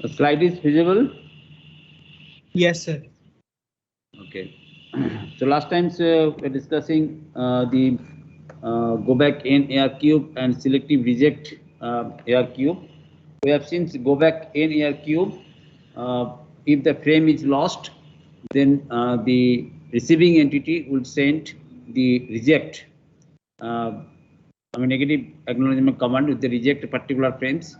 The slide is visible? Yes, sir. Okay. So last time we're discussing the go back n AR cube and selective reject AR cube. We have seen go back n AR cube. If the frame is lost, then the receiving entity will send the reject, negative acknowledgement command with the reject particular frames.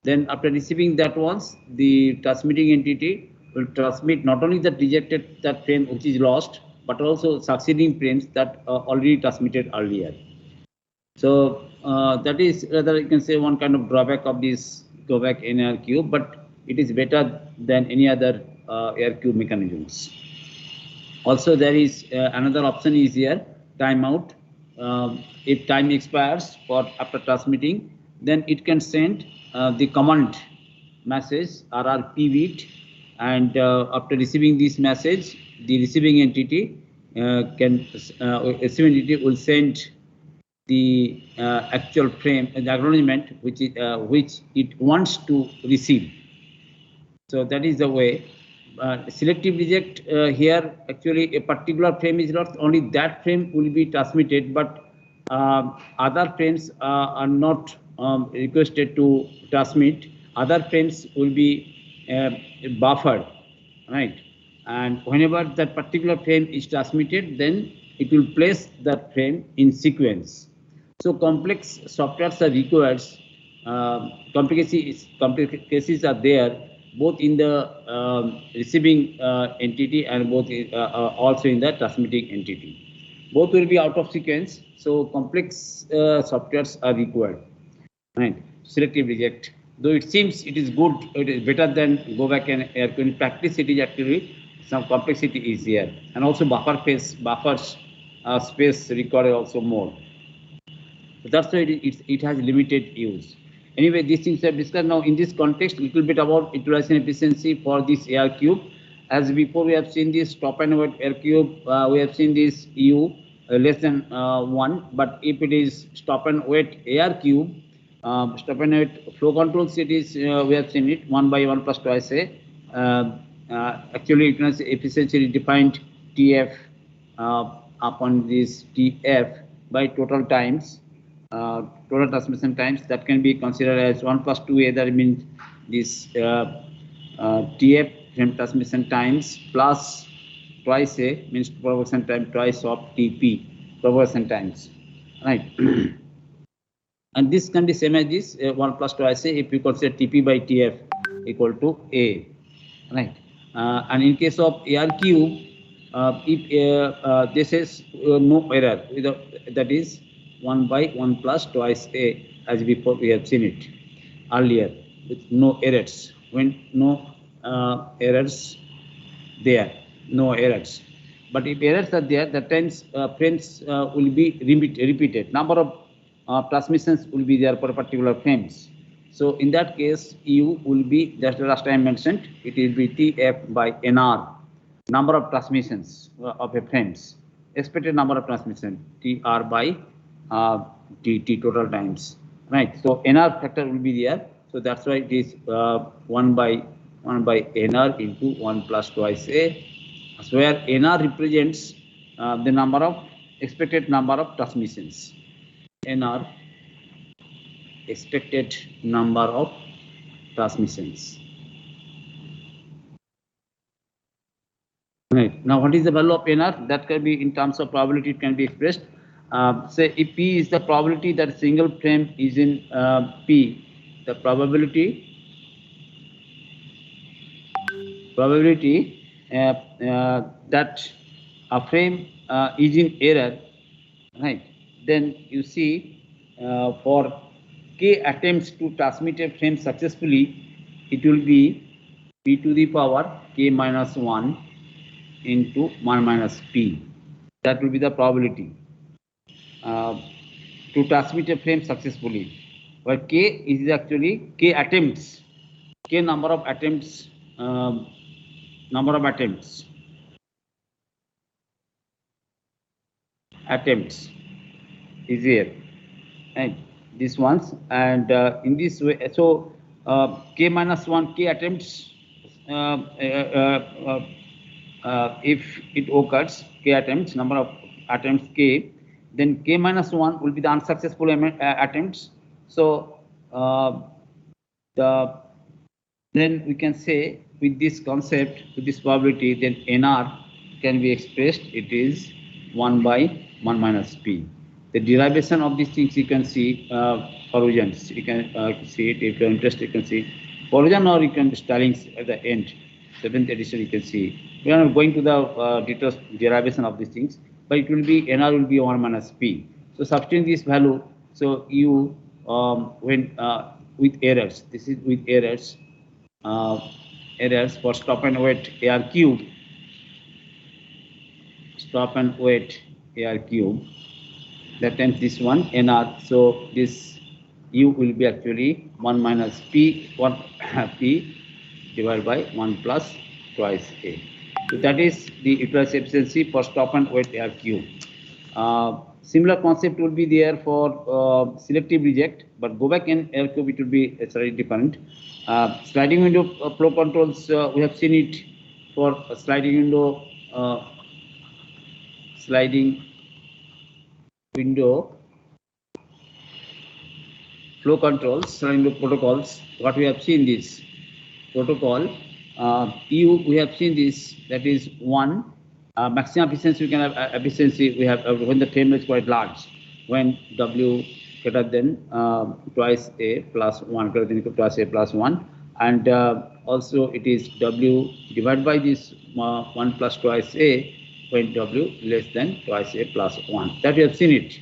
Then after receiving that once, the transmitting entity will transmit not only that rejected that frame which is lost, but also succeeding frames that are already transmitted earlier. So that is rather you can say one kind of drawback of this go back NR cube, but it is better than any other air cube mechanisms. Also, there is another option is here, timeout. If time expires for after transmitting, then it can send the command message RRP bit, and after receiving this message, the receiving entity receiving entity will send the actual frame, the acknowledgement which it wants to receive. So that is the way. Selective reject here actually a particular frame is lost, only that frame will be transmitted, but other frames are not requested to transmit. Other frames will be buffered, right? And whenever that particular frame is transmitted, then it will place that frame in sequence. So complex softwares are required. Complications are there both in the receiving entity and both also in the transmitting entity. Both will be out of sequence, so complex softwares are required. Right. Selective reject. Though it seems it is good, it is better than go back and in practice it is actually some complexity is here, and also buffers space required also more. So that's why it has limited use. Anyway, these things are discussed now in this context. A little bit about utilization efficiency for this AR cube. As before, we have seen this stop and wait air cube. We have seen this EU less than 1. But if it is stop and wait AR cube, stop and wait flow control cities, we have seen it 1 by 1 plus twice a. Actually, utilization efficiency is defined TF upon this TF by total times. Total transmission times that can be considered as 1 plus 2a, that means this TF frame transmission times plus twice a means propagation time twice of TP propagation times, right? And this can be same as this 1 plus twice a if you consider TP by TF equal to a, right? And in case of AR cube, if this is no error, that is 1 by 1 plus twice a, as before we have seen it earlier, with no errors. When no errors there, no errors. But if errors are there, the times frames will be repeated. Number of transmissions will be there for particular frames. So in that case, EU will be, just last time mentioned, it will be TF by NR, number of transmissions of a frames, expected number of transmission, TR by TT total times, right? So NR factor will be there. So that's why it is 1 by NR into 1 plus twice a, so where NR represents the number of expected number of transmissions. NR expected number of transmissions. Right. Now, what is the value of NR? That can be in terms of probability, it can be expressed. Say if P is the probability that a single frame is in P, the probability that a frame is in error, right? Then you see for k attempts to transmit a frame successfully, it will be P to the power k minus 1 into 1 minus P. That will be the probability to transmit a frame successfully. Where k is actually k attempts, k number of attempts is here, and these ones, and in this way, so k minus 1 k attempts. If it occurs, k attempts, number of attempts k, then k minus 1 will be the unsuccessful attempts. So then we can say with this concept, with this probability, then NR can be expressed. It is 1 by 1 minus P. The derivation of these things you can see for Huygens. You can see it if you're interested. You can see for Huygens, or you can Starlings at the end. 7th edition, you can see. We are not going to the details derivation of these things, but it will be NR will be 1 minus P. So substituting this value, so you when with errors, this is with errors. Errors for stop and wait AR cube, stop and wait AR cube, that times this one NR. So this U will be actually 1 minus P, 1 P divided by 1 plus twice A. So that is the utilized efficiency for stop and wait AR cube. Similar concept will be there for selective reject, but go back in AR cube, it will be slightly different. Sliding window flow controls, we have seen it for sliding window flow controls, sliding window protocols. What we have seen this protocol, we have seen this, that is 1. Maximum efficiency, we can have efficiency, we have when the frame is quite large, when W greater than twice A plus 1, greater than equal to twice A plus 1, and also it is W divided by this 1 plus twice A when W less than twice A plus 1. That we have seen it.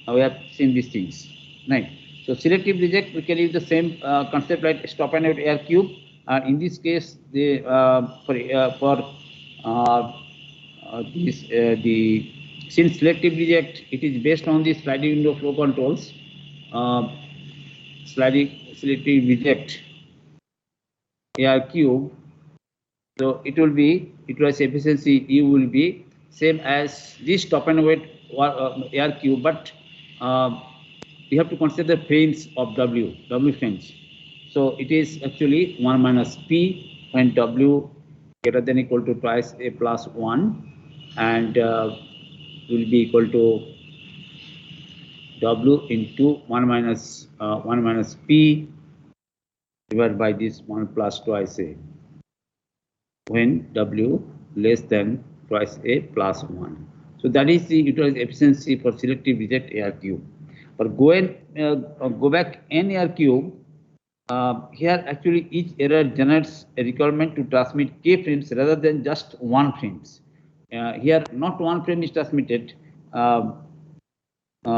We have seen these things. Right. So selective reject, we can use the same concept like stop and wait AR cube. In this case, the since selective reject, it is based on the sliding window flow controls. Selective reject AR cube. So it will be utilized efficiency E will be same as this stop and wait AR cube, but you have to consider the frames of W frames. So it is actually 1 minus P when W greater than equal to twice A plus 1, and will be equal to W into 1 minus P divided by this 1 plus twice A when W less than twice A plus 1. So that is the utilized efficiency for selective reject AR cube. But go back N AR cube. Here actually each error generates a requirement to transmit k frames rather than just 1 frames. Here not 1 frame is transmitted.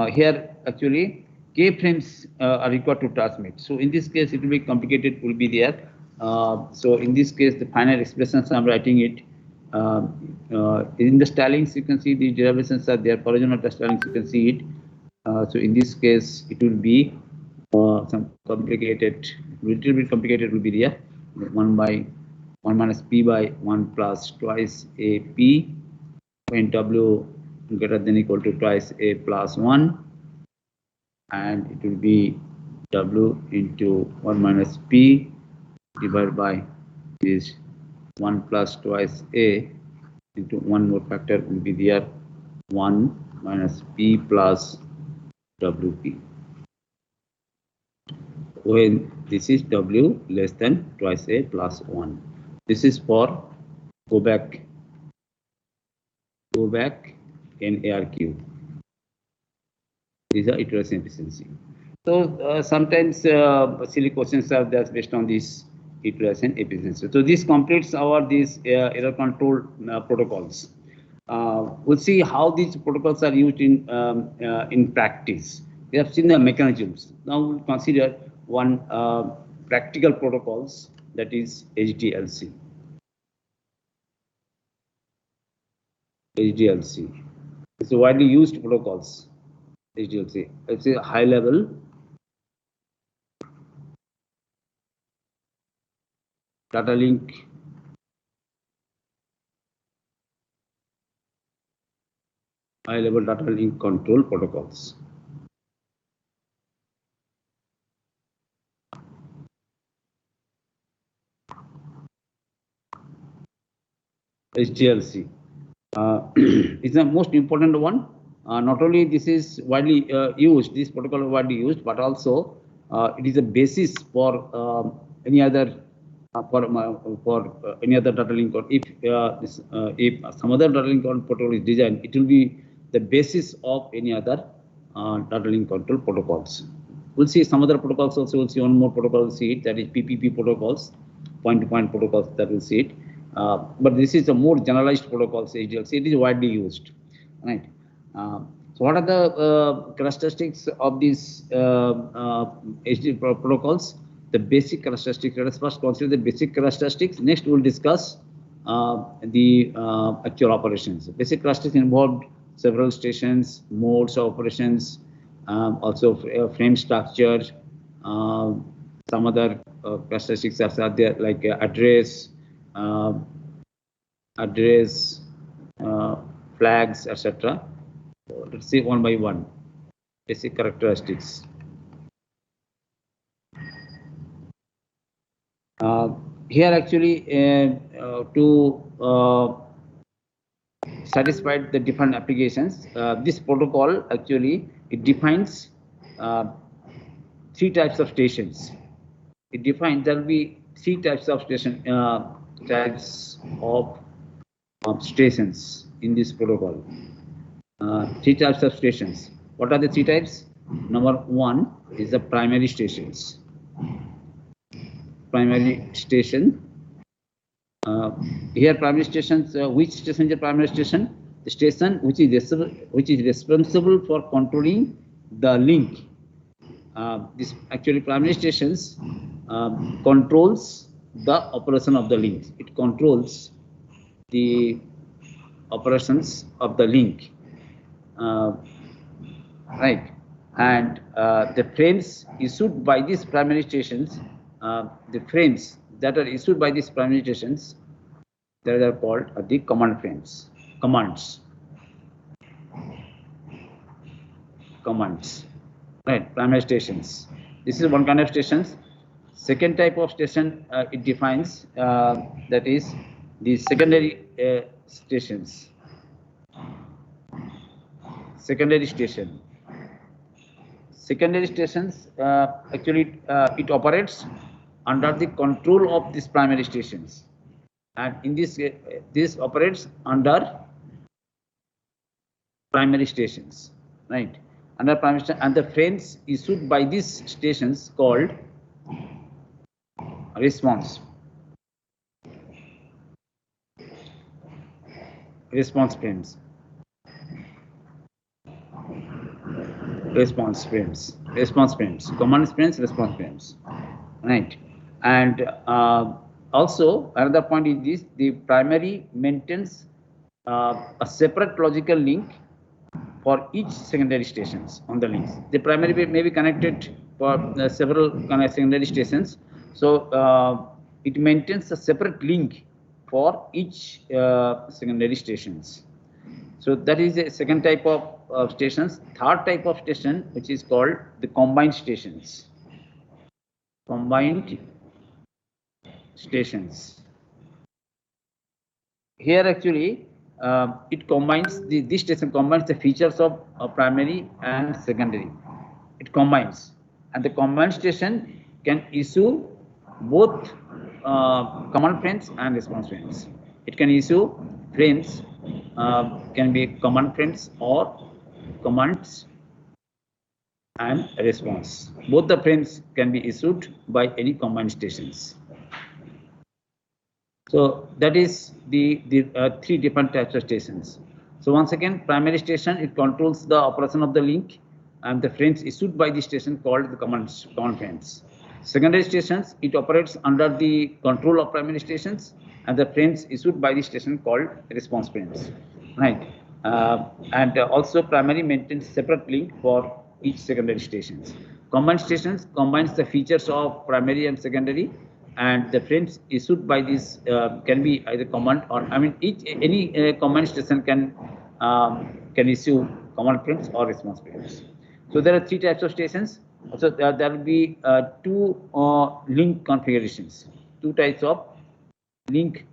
Here actually k frames are required to transmit. So in this case it will be complicated, will be there. So in this case the final expressions I'm writing it. In the Starlings you can see the derivations are there. For original Starlings you can see it. So in this case it will be some complicated, little bit complicated will be there. 1 minus P by 1 plus twice A P when W greater than equal to twice A plus 1, and it will be W into 1 minus P divided by this 1 plus twice A into one more factor will be there, 1 minus P plus WP. When this is W less than twice A plus 1. This is for go back in AR cube. These are iteration efficiency. So sometimes silly questions are there based on this iteration efficiency. So this completes our error control protocols. We'll see how these protocols are used in practice. We have seen the mechanisms. Now we'll consider one practical protocols, that is HDLC. HDLC. It's a widely used protocols. HDLC. It's a high level data link control protocols. HDLC. Is the most important one. Not only this is widely used, this protocol is widely used, but also it is a basis for any other any other data link. Or if some other data link control protocol is designed, it will be the basis of any other data link control protocols. We'll see some other protocols also. We'll see one more protocol. We'll see it, that is PPP protocols, point-to-point protocols. That will see it. But this is a more generalized protocols, HDLC. It is widely used, right? So what are the characteristics of these HD protocols? The basic characteristics. Let us first consider the basic characteristics. Next, we will discuss the actual operations. Basic characteristics involved several stations, modes of operations, also frame structure, some other characteristics are there, like address, flags, etc. So let's see one by one. Basic characteristics. Here actually to satisfy the different applications, this protocol actually it defines 3 types of stations. It defines there will be 3 types of station stations in this protocol. 3 types of stations. What are the 3 types? Number 1 is the primary stations. Primary station. Here primary stations. Which station is a primary station? The station which is responsible for controlling the link. This actually primary stations controls the operation of the link. It controls the operations of the link, right? And the frames issued by these primary stations, the frames that are issued by these primary stations, that are called the command frames. Commands, right? Primary stations. This is one kind of stations. Second type of station it defines, that is the secondary stations. Secondary station. Secondary stations actually it operates under the control of these primary stations, and in this operates under primary stations, right? Under primary station, and the frames issued by these stations called response frames. Response frames, command frames, response frames, right? And also another point is this: the primary maintains a separate logical link for each secondary stations on the links. The primary may be connected for several kind of secondary stations, so it maintains a separate link for each secondary stations. So that is a second type of stations. Third type of station, which is called the combined stations. Combined stations. Here actually it combines this station combines the features of primary and secondary. It combines, and the combined station can issue both command frames and response frames. It can issue frames, can be command frames or commands and response. Both the frames can be issued by any combined stations. So that is the 3 different types of stations. So once again, primary station, it controls the operation of the link, and the frames issued by the station called the command frames. Secondary stations, it operates under the control of primary stations, and the frames issued by the station called response frames, right? And also primary maintains separate link for each secondary stations. Combined stations combines the features of primary and secondary, and the frames issued by this can be either command or any command station can issue command frames or response frames. So there are 3 types of stations. So there will be 2 link configurations, 2 types of link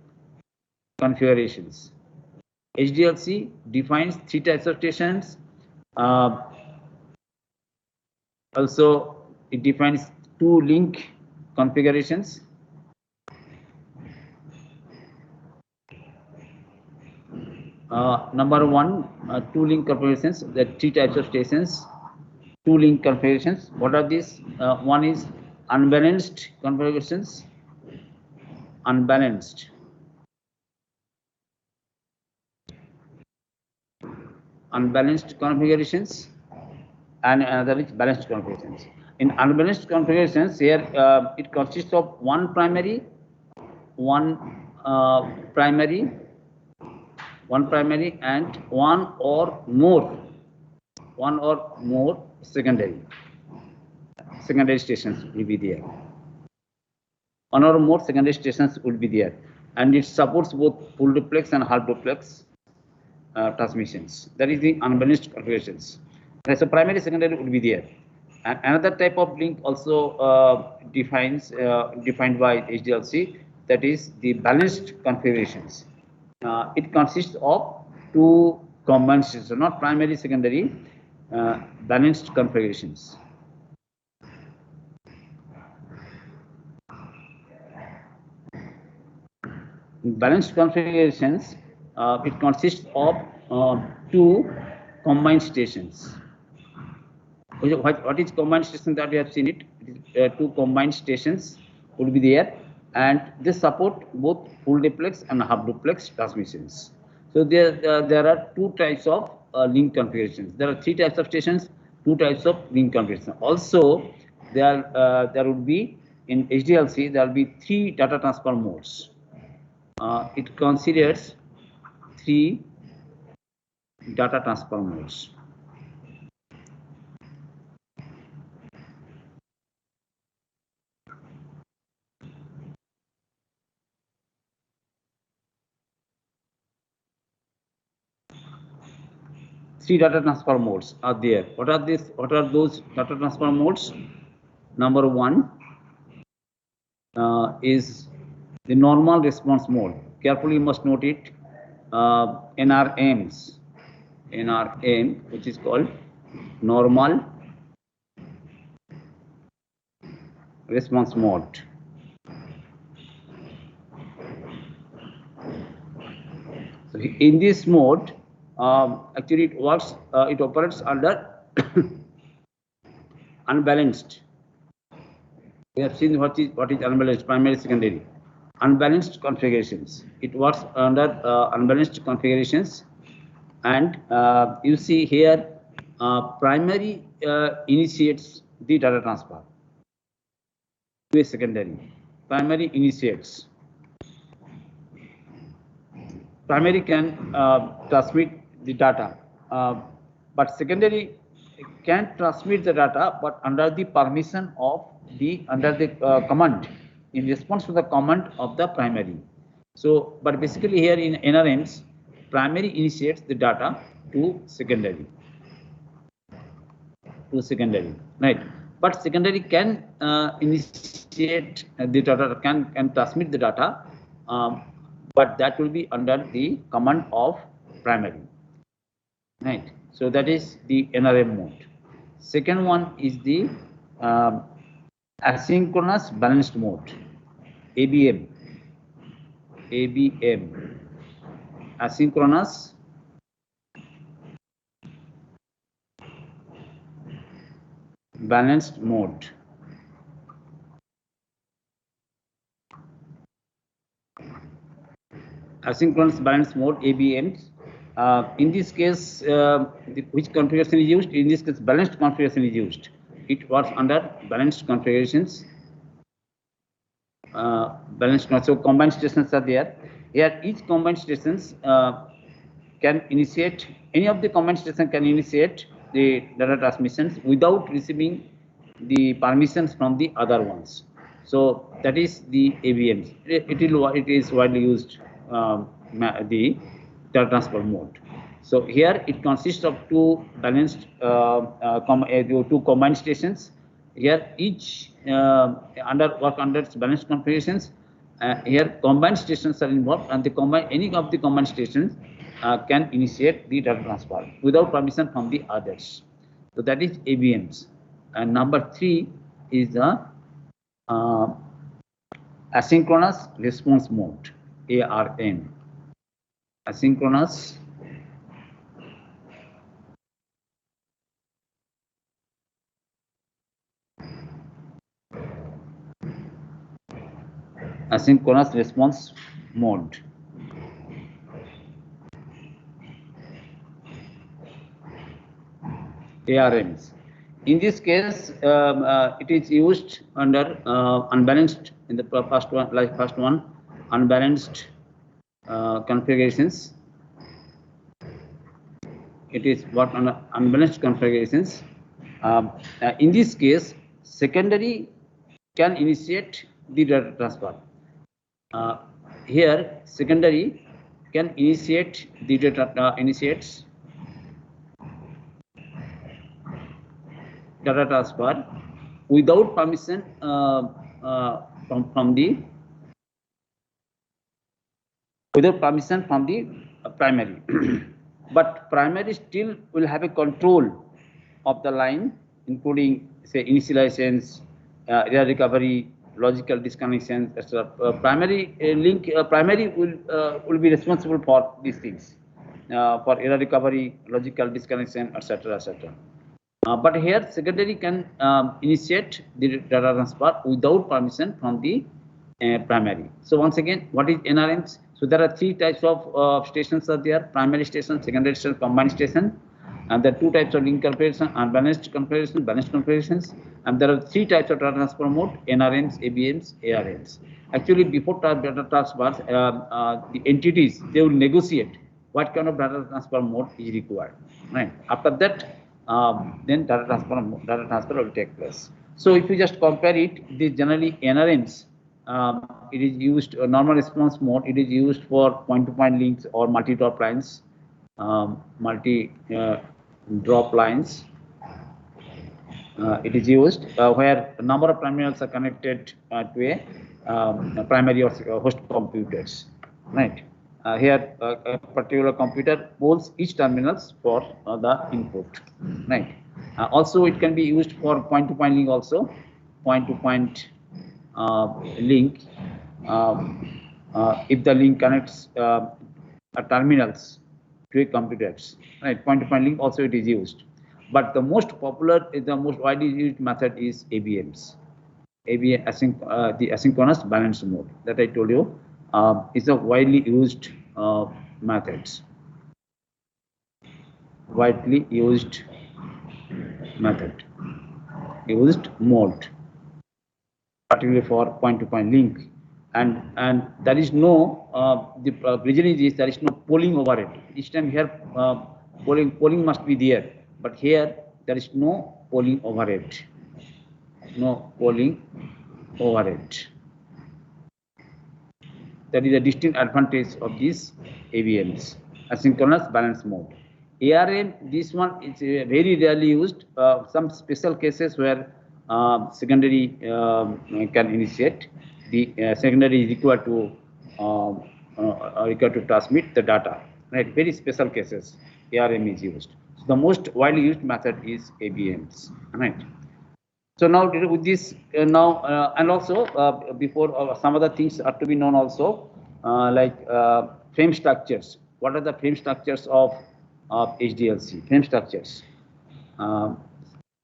configurations. HDLC defines 3 types of stations. Also, it defines 2 link configurations. Number 1, 2 link configurations. There are 3 types of stations. 2 link configurations. What are these? One is unbalanced configurations. Unbalanced configurations, and another is balanced configurations. In unbalanced configurations, here it consists of one primary and one or more secondary stations will be there. One or more secondary stations will be there, and it supports both full duplex and half duplex transmissions. That is the unbalanced configurations. So primary, secondary would be there. And another type of link also defined by HDLC, that is the balanced configurations. It consists of 2 combined stations, not primary, secondary, balanced configurations. Balanced configurations, it consists of 2 combined stations. What is combined station? That we have seen it. It is, 2 combined stations would be there, and they support both full duplex and half duplex transmissions. So there are 2 types of link configurations. There are 3 types of stations, 2 types of link configurations. Also, there would be in HDLC there will be 3 data transfer modes. It considers 3 data transfer modes. Three data transfer modes are there. What are these? What are those data transfer modes? Number 1 is the normal response mode. Carefully, you must note it. NRM, which is called normal response mode. So in this mode, actually it works. It operates under unbalanced. We have seen what is unbalanced, primary, secondary. Unbalanced configurations. It works under unbalanced configurations, and you see here primary initiates the data transfer to a secondary. Primary initiates. Primary can transmit the data, but secondary can transmit the data, but under the permission of the command, in response to the command of the primary. So, but basically here in NRMs, primary initiates the data to secondary. Right? But secondary can initiate the data, can transmit the data, but that will be under the command of primary. Right? So that is the NRM mode. Second one is the asynchronous balanced mode, ABM. Asynchronous balanced mode. Asynchronous balanced mode, ABM. In this case, which configuration is used? In this case, balanced configuration is used. It works under balanced configurations. So combined stations are there. Here, each combined stations can initiate, any of the combined stations can initiate the data transmissions without receiving the permissions from the other ones. So that is the ABM. It is widely used, the data transfer mode. So here it consists of 2 balanced, 2 combined stations. Here each work under its balanced configurations, here combined stations are involved, and any of the combined stations can initiate the data transfer without permission from the others. So that is ABMs. And number 3 is the asynchronous response mode, ARM. Asynchronous response mode. ARMs. In this case, it is used under unbalanced in the first one, unbalanced configurations. It is what on unbalanced configurations. In this case, secondary can initiate the data transfer. Here, secondary can initiate the data data transfer without permission from the primary. But primary still will have a control of the line, including say initializations, error recovery, logical disconnections, etc. Primary will be responsible for these things, for error recovery, logical disconnection, etc., etc. But here secondary can initiate the data transfer without permission from the primary. So once again, what is NRMs? So there are 3 types of stations are there: primary station, secondary station, combined station. And there are 2 types of link configuration: unbalanced configuration, balanced configurations. And there are 3 types of data transfer mode: NRMs, ABMs, ARMs. Actually, before data transfers, the entities, they will negotiate what kind of data transfer mode is required. Right. After that, then data transfer will take place. So if you just compare it, this generally NRMs. It is used normal response mode. It is used for point-to-point links or multi-drop lines, drop lines. It is used where a number of terminals are connected to a primary or host computers. Right. Here, a particular computer holds each terminals for the input. Right. Also, it can be used for point-to-point link. Also, point-to-point link. If the link connects terminals to a computers, right? Point-to-point link also it is used, but the most popular, the most widely used method is ABMs. ABM the asynchronous balance mode that I told you is a widely used methods. Widely used method, used mode, particularly for point-to-point link, and there is no the reason is there is no polling over it. Each time here polling must be there, but here there is no polling over it. No polling over it. That is a distinct advantage of these ABMs, asynchronous balance mode. ARM, this one is very rarely used. Some special cases where secondary can initiate. The secondary is required to transmit the data. Right, very special cases ARM is used. So the most widely used method is ABMs. Right. So now with this and also before some other things are to be known also, like frame structures. What are the frame structures of HDLC? Frame structures.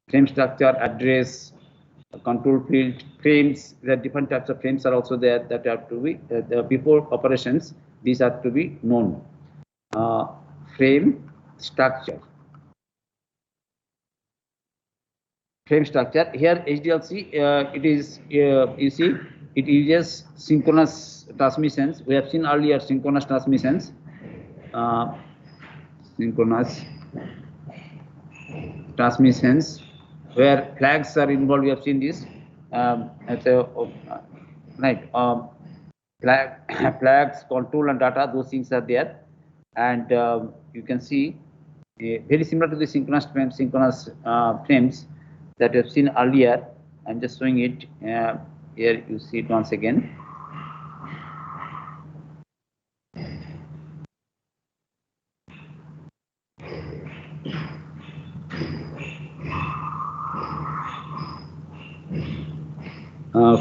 Frame structure, address, control field, frames. There are different types of frames are also there that have to be before operations. These have to be known. Frame structure. Frame structure. Here HDLC, it is you see it uses synchronous transmissions. We have seen earlier synchronous transmissions. Synchronous transmissions where flags are involved. We have seen this. Right. Flags, control, and data. Those things are there, and you can see very similar to the synchronous frames that we have seen earlier. I'm just showing it here. You see it once again.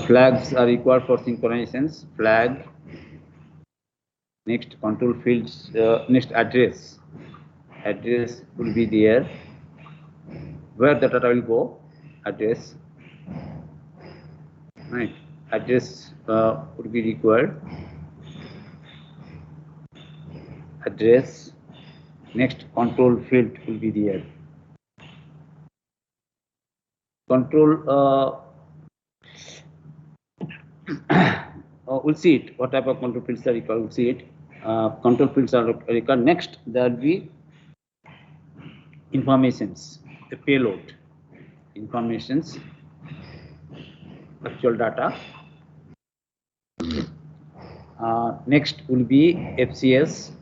Flags are required for synchronizations. Flag. Next control fields. Next address. Address will be there. Where the data will go. Address. Right. Address would be required. Address. Next control field will be there. Control. We'll see it. What type of control fields are required? We'll see it. Control fields are required. Next, there will be informations, the payload, informations, actual data. Next will be FCS,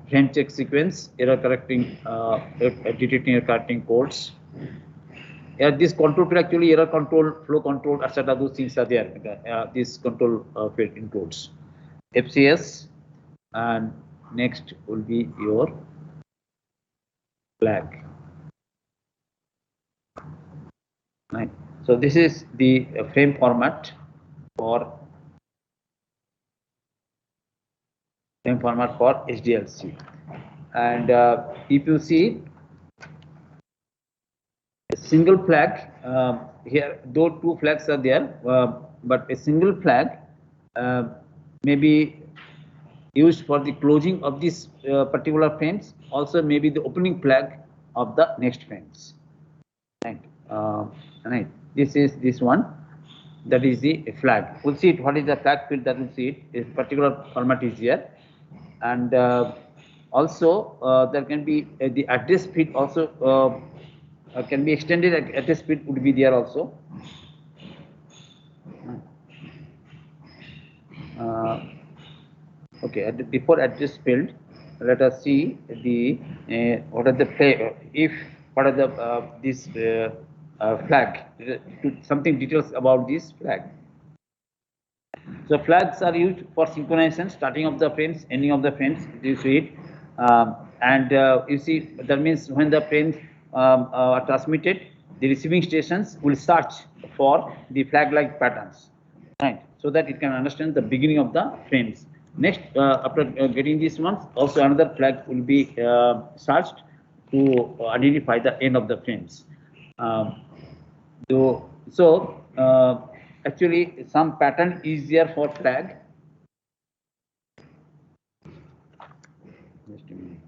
frame check sequence, error correcting, detecting error correcting codes. This control field actually error control, flow control, etc. Those things are there. This control field includes FCS, and next will be your flag. Right. So this is the frame format for SDLC, and if you see a single flag here, though two flags are there, but a single flag may be used for the closing of this particular frames, also maybe the opening flag of the next frames. Right. Right. This is this one. That is the flag. We'll see it. What is the flag field? That we'll see it. This particular format is here, and also there can be the address field also can be extended. Address field would be there also. Okay. Before address field, let us see the what are the what are the this flag. Something details about this flag. So flags are used for synchronization, starting of the frames, ending of the frames. You see it, and you see that means when the frames are transmitted, the receiving stations will search for the flag-like patterns, right? So that it can understand the beginning of the frames. Next, after getting these ones, also another flag will be searched to identify the end of the frames. Actually, some pattern is there for flag. Just a minute.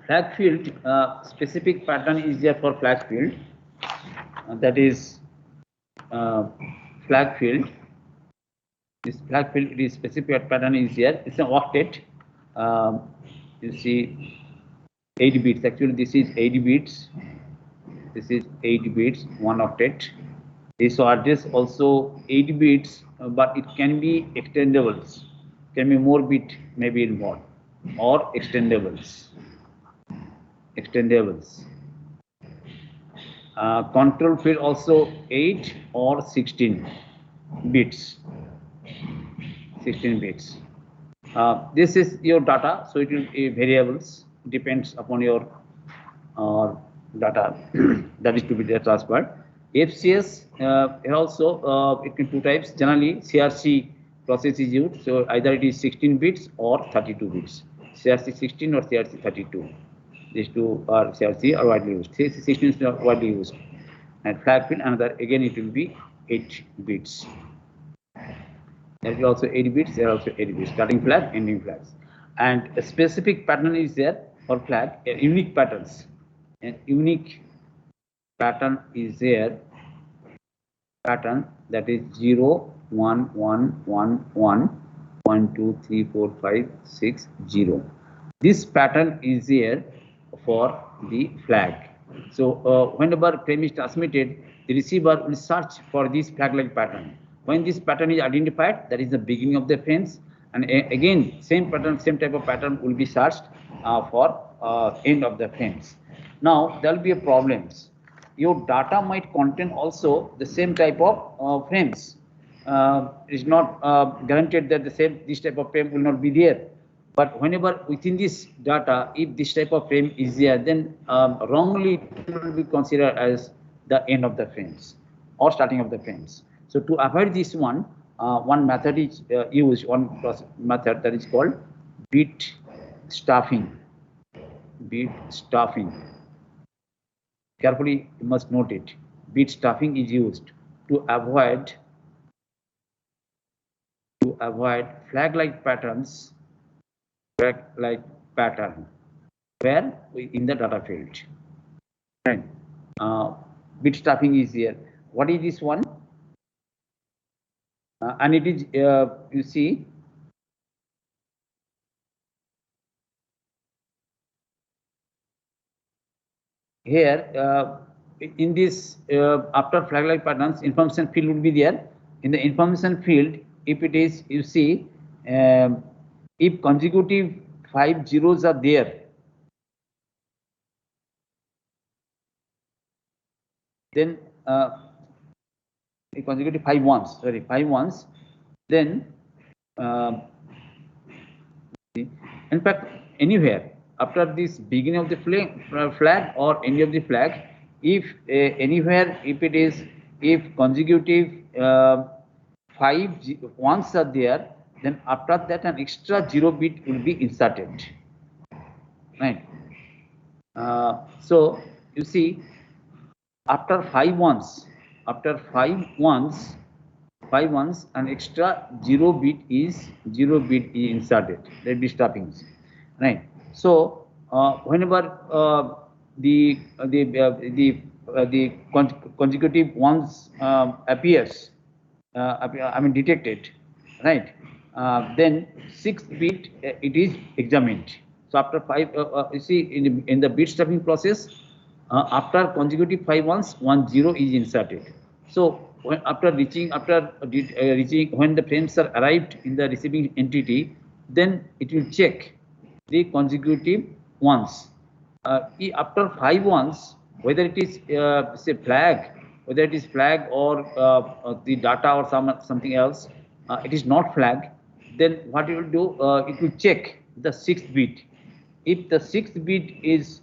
Flag field, specific pattern is there for flag field. That is flag field. This flag field is specific pattern is here. It's an octet. You see 8 bits. Actually, this is 8 bits. This is 8 bits, 1 octet. This address also 8 bits, but it can be extendables. Can be more bit, maybe involved, or extendables. Control field also 8 or 16 bits. 16 bits. This is your data, so it will be variables. Depends upon your data that is to be transferred. FCS here also it can two types. Generally, CRC process is used, so either it is 16 bits or 32 bits. CRC 16 or CRC 32. These two are CRC are widely used. CRC 16 is not widely used. And flag field, another again it will be 8 bits. There is also 8 bits. There are also 8 bits. Starting flag, ending flags, and a specific pattern is there for flag. Unique patterns. An unique pattern is there. Pattern that is 0, 1, 1, 1, 1, 1, 2, 3, 4, 5, 6, 0. This pattern is there for the flag. So whenever frame is transmitted, the receiver will search for this flag-like pattern. When this pattern is identified, that is the beginning of the frames, and again same pattern, same type of pattern will be searched for end of the frames. Now there will be a problems. Your data might contain also the same type of frames. It is not guaranteed that this type of frame will not be there. But whenever within this data, if this type of frame is there, then wrongly it will be considered as the end of the frames or starting of the frames. So to avoid this one, one method is used, one method that is called bit stuffing. Bit stuffing. Carefully, you must note it. Bit stuffing is used to avoid flag-like patterns, flag-like pattern, where in the data field. Right. Bit stuffing is here. What is this one? And it is you see here in this after flag-like patterns, information field will be there. In the information field, if it is, you see, if consecutive 5 zeros are there, then consecutive 5 ones, sorry, 5 ones, then in fact anywhere after this beginning of the flag or any of the flag, if anywhere, if it is, if consecutive 5 ones are there, then after that an extra 0 bit will be inserted, right? So you see, after 5 ones, an extra 0 bit is inserted. That be stuffings, right? So whenever the consecutive ones appears, I mean detected, right? Then 6th bit it is examined. So after 5, you see in the bit stuffing process, after consecutive 5 ones, 1 0 is inserted. So when after reaching when the frames are arrived in the receiving entity, then it will check the consecutive ones. After 5 ones, whether it is say flag, whether it is flag or the data or something else, it is not flag. Then what it will do? It will check the 6th bit. If the 6th bit is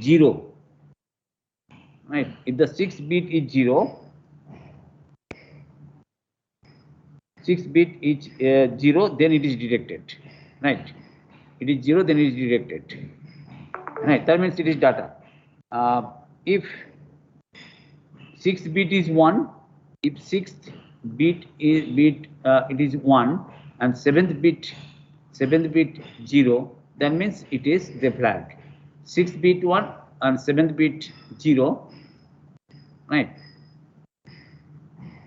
0, right? If the 6th bit is 0, 6th bit is 0, then it is detected, right? It is 0, then it is detected, right? That means it is data. If 6th bit is 1, if 6th bit is it is 1 and 7th bit 0, that means it is the flag. 6th bit 1 and 7th bit 0, right?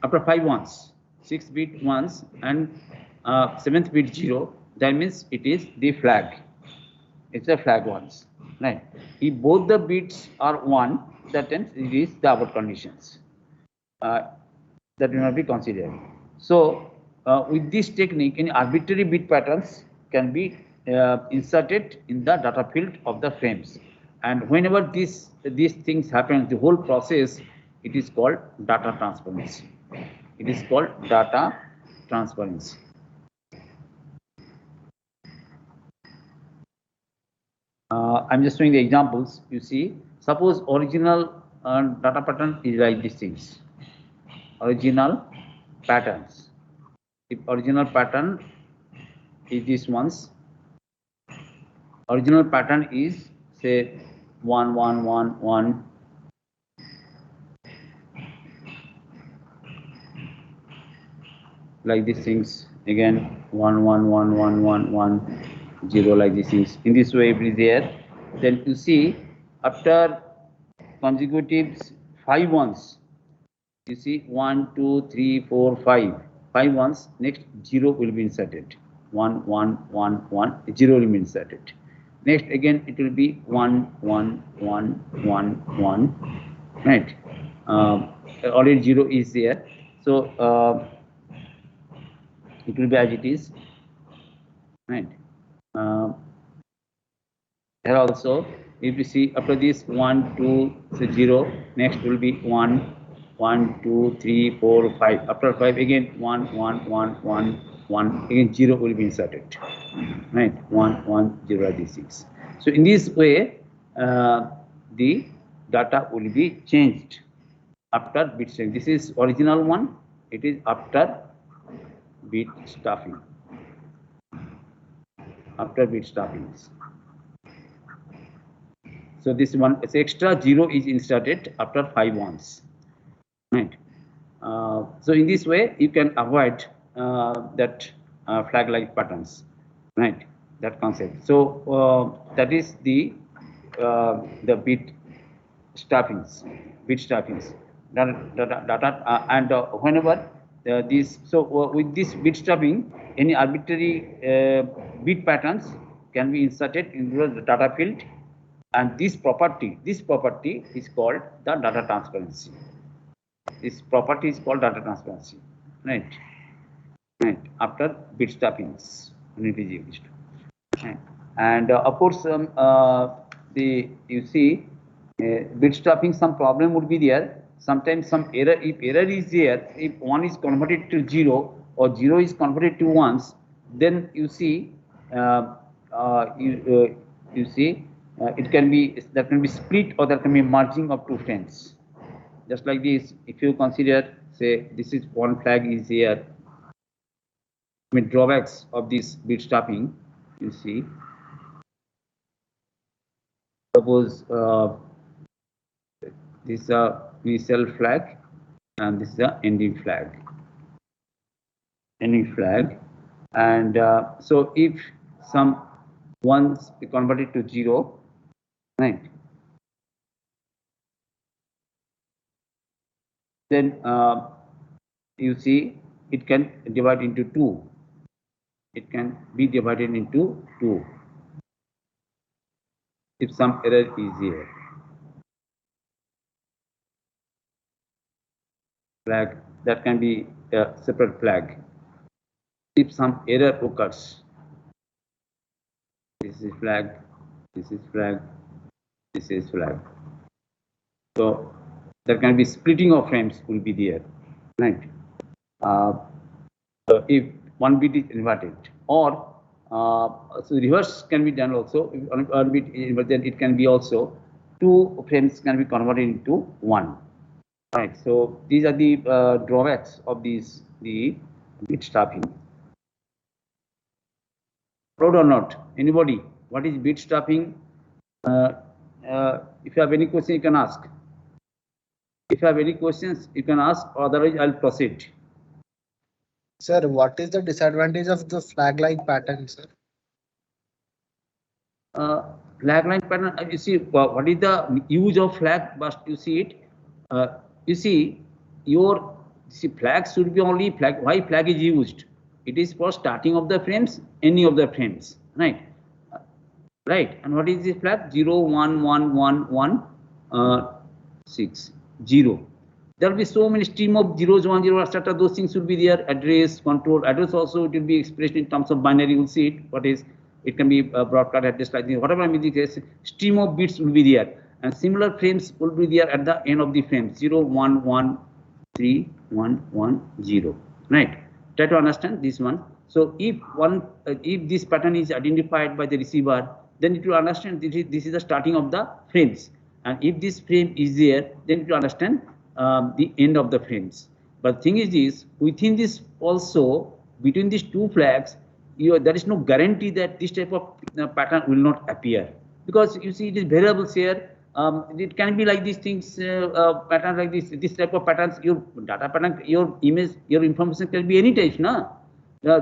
After 5 ones, 6th bit ones and 7th bit 0, that means it is the flag. It's a flag ones, right? If both the bits are 1, that means it is the abort conditions. That will not be considered. So with this technique, any arbitrary bit patterns can be inserted in the data field of the frames, and whenever these things happen, the whole process, it is called data transparency. It is called data transparency. I'm just showing the examples. You see, suppose original data pattern is like these things. Original patterns. If original pattern is this ones, original pattern is say 1 1 1 1, like these things again, 1 1 1 1 1 1 0, like this is. In this way, it is there. Then you see after consecutives 5 ones, you see 1 2 3 4 5 ones, next 0 will be inserted. 1 1 1 1 0 will be inserted. Next again it will be 1 1 1 1 1, right? Already 0 is there, so it will be as it is, right? Here also, if you see after this 1 2 so 0, next will be 1 1 2 3 4 5. After 5 again 1 1 1 1 1, again 0 will be inserted, right? 1, 1, 0, D6. So in this way, the data will be changed after bit stuffing. This is original one. It is after bit stuffing. After bit stuffing. So this one, it's extra 0 is inserted after 5 ones, right? So in this way, you can avoid that flag-like patterns, right? That concept. So that is the bit stuffings, data, and whenever this. So with this bit stuffing, any arbitrary bit patterns can be inserted into the data field, and this property is called the data transparency. This property is called data transparency, right? Right. After bit stuffings, when it is used, right? And of course, you see bit stuffing, some problem would be there. Sometimes some error, if error is there, if 1 is converted to 0 or 0 is converted to 1s, then you see you see it can be, that can be split, or there can be merging of 2 frames. Just like this, if you consider, say, this is one flag is here. I mean, drawbacks of this bit stuffing, you see. Suppose this is a initial flag and this is a ending flag. And so if some ones be converted to 0, right? Then you see it can divide into 2. It can be divided into 2 if some error is here. Flag, that can be a separate flag. If some error occurs, this is flag, this is flag, this is flag. So there can be splitting of frames will be there, right? So if one bit is inverted, or so reverse can be done also. If one bit is inverted, it can be also 2 frames can be converted into 1, right? So these are the drawbacks of the bit stuffing. Proud or not? Anybody? What is bit stuffing? If you have any question, you can ask. If you have any questions, you can ask. Otherwise, I'll proceed. Sir, what is the disadvantage of the flag-like pattern, sir? Flag-like pattern. You see, what is the use of flag? But you see it. You see, flag should be only flag. Why flag is used? It is for starting of the frames, any of the frames, right? Right. And what is this flag? 0, 1, 1, 1, 1, 6, 0. There will be so many stream of zeros, 1, 0, etc. Those things will be there. Address, control, address also, it will be expressed in terms of binary. You'll see it. What is, it can be broadcast address like this. Whatever I mean, the case, stream of bits will be there. And similar frames will be there at the end of the frame. 0, 1, 1, 3, 1, 1, 0. Right. Try to understand this one. So if this pattern is identified by the receiver, then it will understand this is the starting of the frames. And if this frame is there, then it will understand the end of the frames. But the thing is this, within this also, between these 2 flags, there is no guarantee that this type of pattern will not appear. Because you see, it is variables here. It can be like these things, patterns like this type of patterns, your data pattern, your image, your information can be any type, no?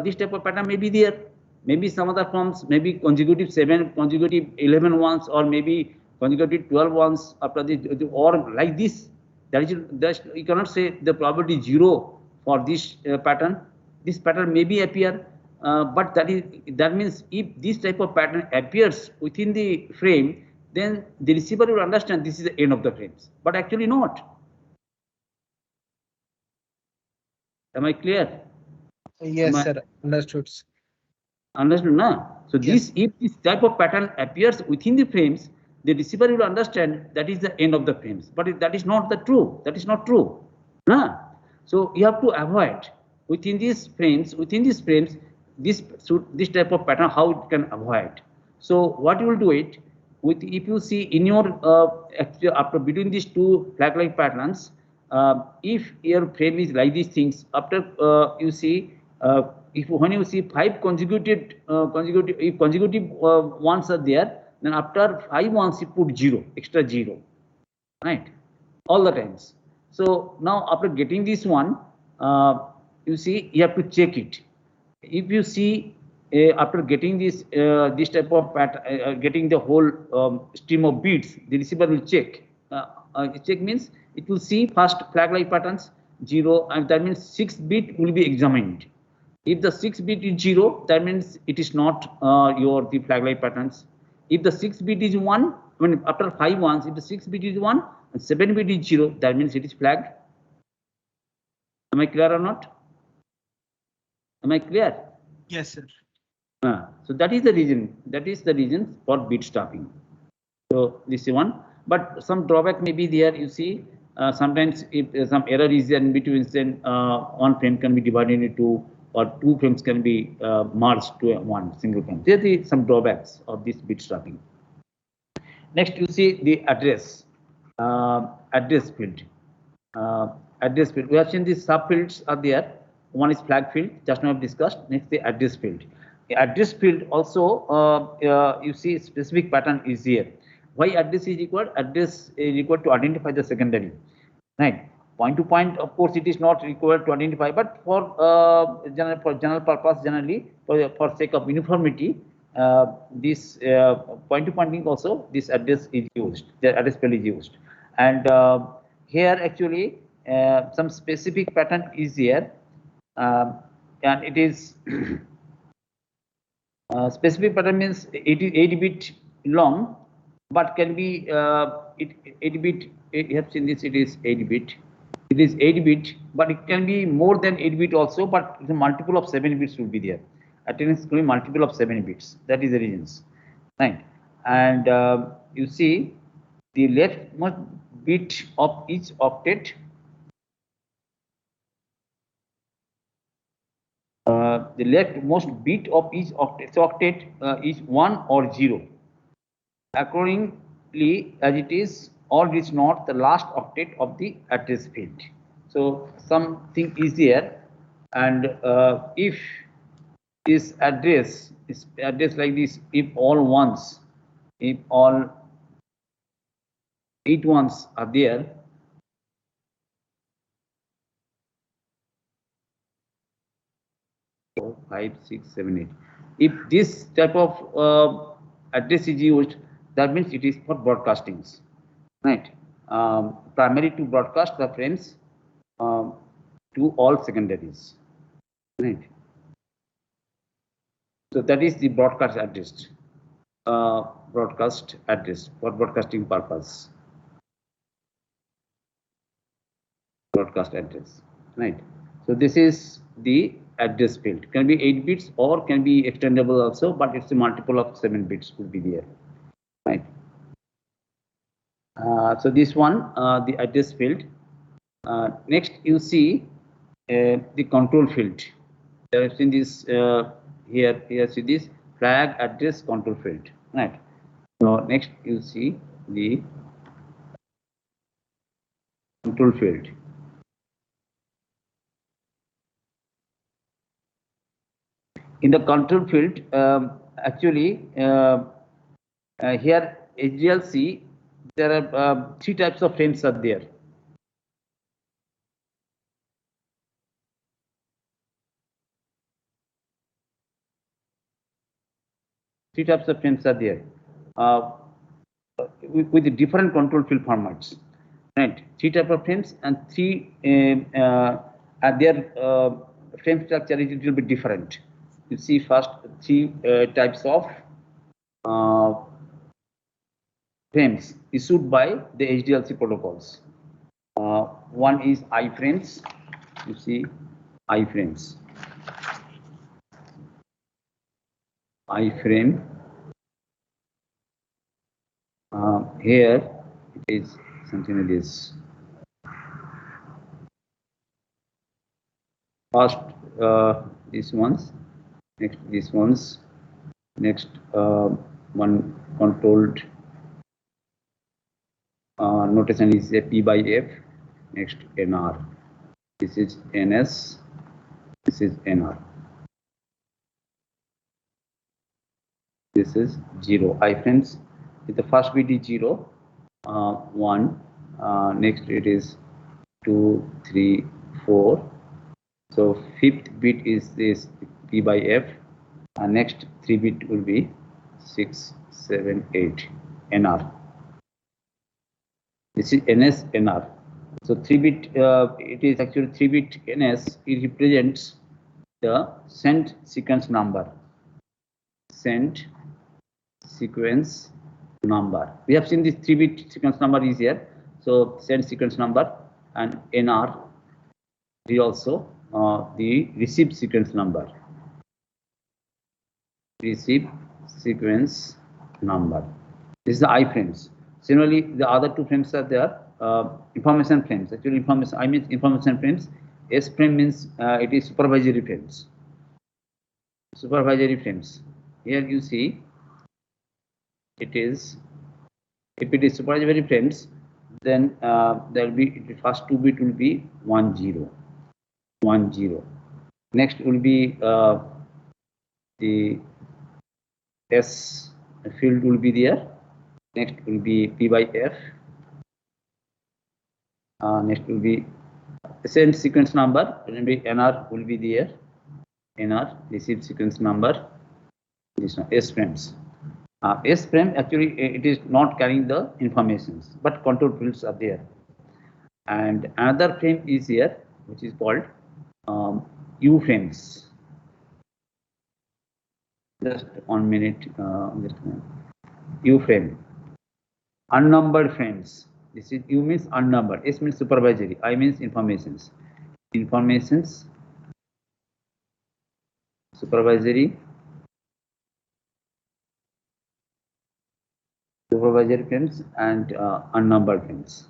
This type of pattern may be there. Maybe some other forms, maybe consecutive 7, consecutive 11 ones, or maybe consecutive 12 ones after this, or like this. That is, you cannot say the probability 0 for this pattern. This pattern may be appear, but that means if this type of pattern appears within the frame, then the receiver will understand this is the end of the frames. But actually not. Am I clear? Yes, sir. Understood. Understood, na? So yes. If this type of pattern appears within the frames, the receiver will understand that is the end of the frames. But that is not the true. That is not true, na? So you have to avoid within these frames, this type of pattern, how it can avoid. So what you will do it with, if you see in your after between these two flag like patterns, if your frame is like these things, after you see if when you see five consecutive if consecutive ones are there, then after 5 ones you put 0, extra 0, right, all the times. So now after getting this one, you see you have to check it. If you see after getting this type of pattern, getting the whole stream of bits, the receiver will check. Check means it will see first flag like patterns 0, and that means 6 bit will be examined. If the 6 bit is 0, that means it is not your the flag like patterns. If the 6 bit is 1, I mean after 5 ones, if the 6 bit is 1 and 7 bit is 0, that means it is flag. Am I clear or not? Am I clear? Yes, sir. So that is the reason. That is the reason for bit stopping. So this is one, but some drawback may be there. You see, sometimes if some error is there in between, then one frame can be divided into two, or two frames can be merged to one single frame. There are some drawbacks of this bit stopping. Next, you see the address field. Address field. We have seen these subfields are there. One is flag field, just now I've discussed. Next, the address field. The address field also, you see, specific pattern is here. Why address is required? Address is required to identify the secondary, right? Point to point, of course, it is not required to identify, but for general purpose, generally for sake of uniformity, this point to point link also, this address is used. The address field is used, and here actually some specific pattern is here, and it is specific pattern means it is 8 bit long, but can be 8 bit. You have seen this. It is 8 bit. It is 8 bit, but it can be more than 8 bit also. But the multiple of 7 bits will be there. Attendance will be multiple of 7 bits. That is the reasons, right? And you see the leftmost bit of each octet. The leftmost bit of each octet is 1 or 0. Accordingly, as it is, or it is not the last octet of the address field. So something is there, and if this address is address like this, if all ones, if all 8 ones are there, four, 5, 6, 7, 8. If this type of address is used, that means it is for broadcastings, right? Primarily to broadcast the frames to all secondaries, right? So that is the broadcast address. Broadcast address for broadcasting purpose. Broadcast address, right? So this is the address field. Can be 8 bits or can be extendable also, but it's a multiple of 7 bits would be there, right? So this one, the address field. Next, you see the control field. You have seen this here. See this flag address control field, right? So next, you see the control field. In the control field, actually, here HDLC, there are 3 types of frames are there. Three types of frames are there with the different control field formats, right? 3 types of frames and 3 their frame structure is a little bit different. You see first 3 types of frames issued by the HDLC protocols. One is iframes. You see iframes. Iframe. Here it is something like this. First these ones, next these ones, next one controlled notation is a P by F, next NR. This is NS, this is NR. This is 0. iframes. If the first bit is 0, 1, next it is 2, 3, 4. So fifth bit is this P by F, and next 3 bit will be 6, 7, 8, NR. This is NS, NR. So 3 bit, it is actually 3 bit NS, it represents the send sequence number. Send sequence number. We have seen this 3 bit sequence number is here. So send sequence number, and NR is also the receive sequence number. Receive sequence number. This is the iframes. Similarly, the other two frames are there. Information frames. Actually, information. I mean information frames. S frame means it is supervisory frames. Supervisory frames. Here you see it is. If it is supervisory frames, then there will be the first 2 bit will be 1 0 1 0. Next will be the S field will be there. Next will be P by F. Next will be send sequence number. Will be NR will be there. NR receive sequence number. This one S frames. S frame actually it is not carrying the informations, but control fields are there. And another frame is here, which is called U frames. Just 1 minute. U frame. Unnumbered frames. This is U means unnumbered. S means supervisory. I means informations. Informations. Supervisory. Supervisory frames and unnumbered frames.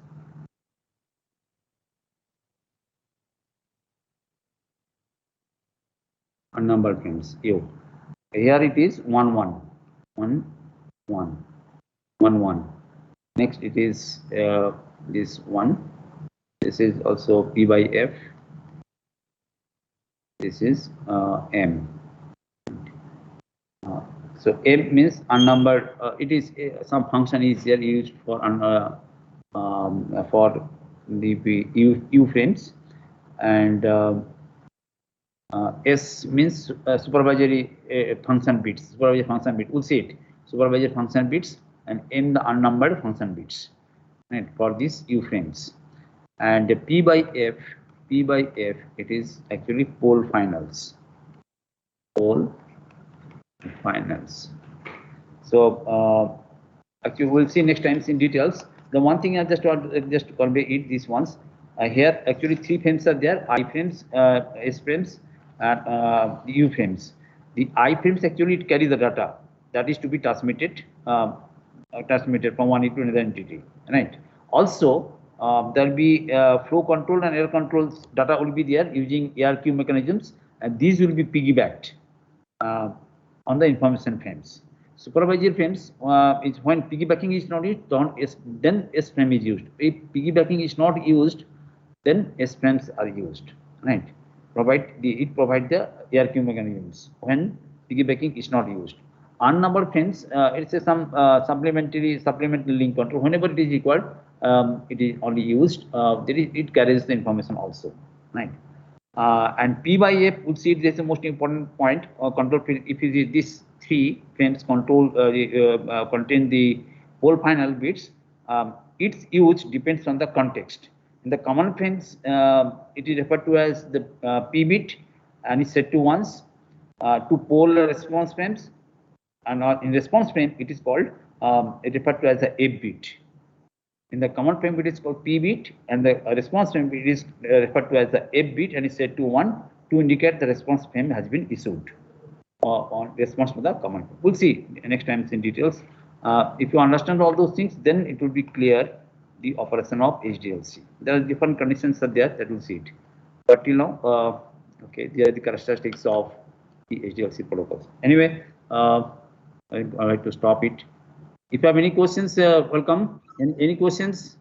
Unnumbered frames. U. Here it is 1 1 1 1 1 1. Next it is this one. This is also P by F. This is M. So M means unnumbered. It is some function is here used for the U frames, and S means supervisory function bits. Supervisory function bit. We'll see it. Supervisory function bits, and M the unnumbered function bits. Right, for these U frames. And the P by F. P by F. It is actually pole finals. Pole finals. So actually we'll see next time in details. The one thing I just want to convey it these ones here actually 3 frames are there: I frames, S frames, and U frames. The I frames actually it carry the data that is to be transmitted from one entity to another entity, right? Also there will be flow control and error control data will be there using ARQ mechanisms, and these will be piggybacked on the information frames. Supervisory frames is when piggybacking is not used, then S frame is used. If piggybacking is not used, then S frames are used. Right? It provide the ARQ mechanisms when piggybacking is not used. Unnumbered frames, it's a some supplementary link control. Whenever it is required, it is only used. It carries the information also. Right? And P by F, would see there's the most important point. Control field, if you see these 3 frames control contain the whole final bits, its use depends on the context. In the common frames, it is referred to as the P bit, and is set to ones. To pole response frames, and in response frame, it is called it referred to as the F bit. In the common frame, it is called P bit, and the response frame it is referred to as the F bit, and is set to 1 to indicate the response frame has been issued on response to the common frame. We'll see next time in details. If you understand all those things, then it will be clear the operation of HDLC. There are different conditions are there that we'll see it. But you know, Okay, these are the characteristics of the HDLC protocols. Anyway, I like to stop it. If you have any questions, welcome. Any questions?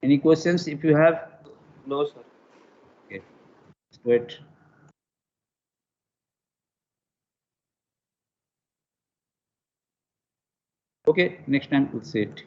Any questions? If you have. No, sir. Okay, let's wait. Okay, next time we'll see it.